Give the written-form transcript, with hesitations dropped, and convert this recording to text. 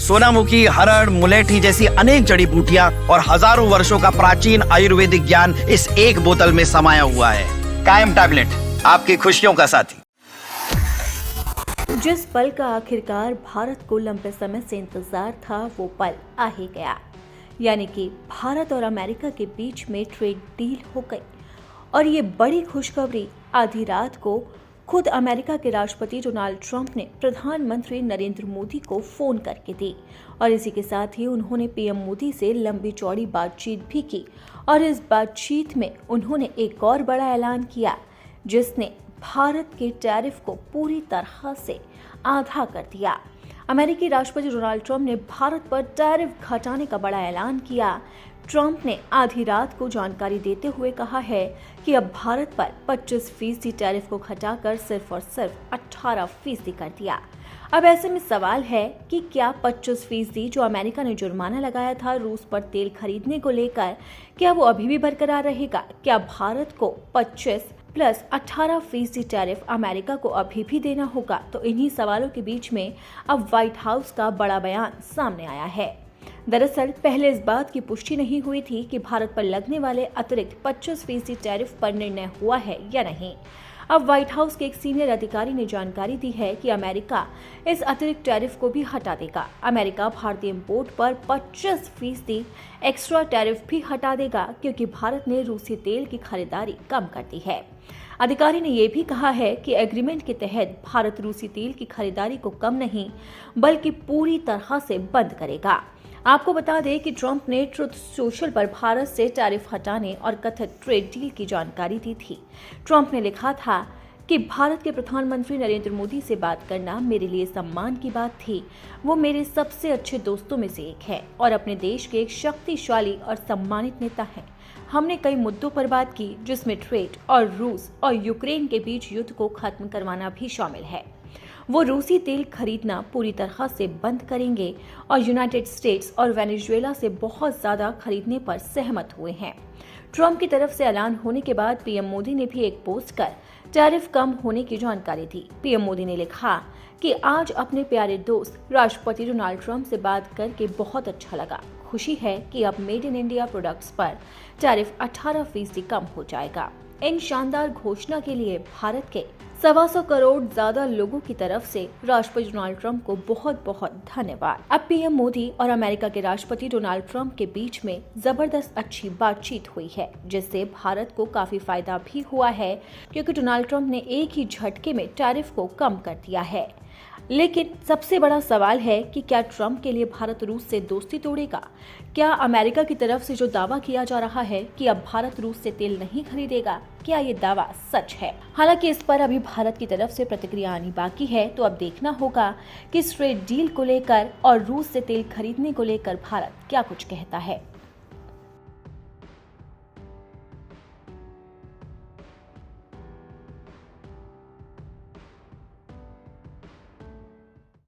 सोनामुखी, हरड़, मुलेठी जैसी अनेक जड़ी बूटियां और हजारों वर्षों का प्राचीन आयुर्वेदिक ज्ञान इस एक बोतल में समाया हुआ है। कायम टैबलेट, आपकी खुशियों का साथी। जिस पल का आखिरकार भारत को लंबे समय से इंतजार था, वो पल आ ही गया। यानी कि भारत और अमेरिका के बीच में ट्रेड डील हो गई। और ये बड़ी खुशखबरी आधी रात को खुद अमेरिका के राष्ट्रपति डोनाल्ड ट्रंप ने प्रधानमंत्री नरेंद्र मोदी को फोन करके दी। और इसी के साथ ही उन्होंने पीएम मोदी से लंबी चौड़ी बातचीत भी की। और इस बातचीत में उन्होंने एक और बड़ा ऐलान किया, जिसने भारत के टैरिफ को पूरी तरह से आधा कर दिया। अमेरिकी राष्ट्रपति डोनाल्ड ट्रंप ने भारत पर टैरिफ घटाने का बड़ा ऐलान किया। ट्रंप ने आधी रात को जानकारी देते हुए कहा है कि अब भारत पर 25% टैरिफ को घटाकर सिर्फ और सिर्फ 18% कर दिया। अब ऐसे में सवाल है कि क्या 25% जो अमेरिका ने जुर्माना लगाया था रूस पर तेल खरीदने को लेकर, क्या वो अभी भी बरकरार रहेगा? क्या भारत को 25 प्लस 18% टैरिफ अमेरिका को अभी भी देना होगा? तो इन्हीं सवालों के बीच में अब व्हाइट हाउस का बड़ा बयान सामने आया है। दरअसल पहले इस बात की पुष्टि नहीं हुई थी कि भारत पर लगने वाले अतिरिक्त 25% टैरिफ पर निर्णय हुआ है या नहीं। अब व्हाइट हाउस के एक सीनियर अधिकारी ने जानकारी दी है कि अमेरिका इस अतिरिक्त टैरिफ को भी हटा देगा। अमेरिका भारतीय इंपोर्ट पर 25% एक्स्ट्रा टैरिफ भी हटा देगा, क्योंकि भारत ने रूसी तेल की खरीदारी कम कर दी है। अधिकारी ने यह भी कहा है कि एग्रीमेंट के तहत भारत रूसी तेल की खरीदारी को कम नहीं बल्कि पूरी तरह से बंद करेगा। आपको बता दें कि ट्रंप ने ट्रुथ सोशल पर भारत से टैरिफ हटाने और कथित ट्रेड डील की जानकारी दी थी। ट्रंप ने लिखा था कि भारत के प्रधानमंत्री नरेंद्र मोदी से बात करना मेरे लिए सम्मान की बात थी। वो मेरे सबसे अच्छे दोस्तों में से एक है और अपने देश के एक शक्तिशाली और सम्मानित नेता हैं। हमने कई मुद्दों पर बात की, जिसमें ट्रेड और रूस और यूक्रेन के बीच युद्ध को खत्म करवाना भी शामिल है। वो रूसी तेल खरीदना पूरी तरह से बंद करेंगे और यूनाइटेड स्टेट्स और वेनेजुएला से बहुत ज्यादा खरीदने पर सहमत हुए हैं। ट्रंप की तरफ से ऐलान होने के बाद पीएम मोदी ने भी एक पोस्ट कर टैरिफ कम होने की जानकारी दी। पीएम मोदी ने लिखा कि आज अपने प्यारे दोस्त राष्ट्रपति डोनाल्ड ट्रंप से बात करके बहुत अच्छा लगा। खुशी है कि अब मेड इन इंडिया प्रोडक्ट्स पर टैरिफ 18% कम हो जाएगा। इन शानदार घोषणा के लिए भारत के 125 करोड़ ज्यादा लोगों की तरफ से राष्ट्रपति डोनाल्ड ट्रंप को बहुत बहुत धन्यवाद। अब पीएम मोदी और अमेरिका के राष्ट्रपति डोनाल्ड ट्रंप के बीच में जबरदस्त अच्छी बातचीत हुई है, जिससे भारत को काफी फायदा भी हुआ है, क्योंकि डोनाल्ड ट्रंप ने एक ही झटके में टैरिफ को कम कर दिया है। लेकिन सबसे बड़ा सवाल है कि क्या ट्रंप के लिए भारत रूस से दोस्ती तोड़ेगा? क्या अमेरिका की तरफ से जो दावा किया जा रहा है कि अब भारत रूस से तेल नहीं खरीदेगा, क्या ये दावा सच है? हालांकि इस पर अभी भारत की तरफ से प्रतिक्रिया आनी बाकी है, तो अब देखना होगा कि इस ट्रेड डील को लेकर और रूस से तेल खरीदने को लेकर भारत क्या कुछ कहता है।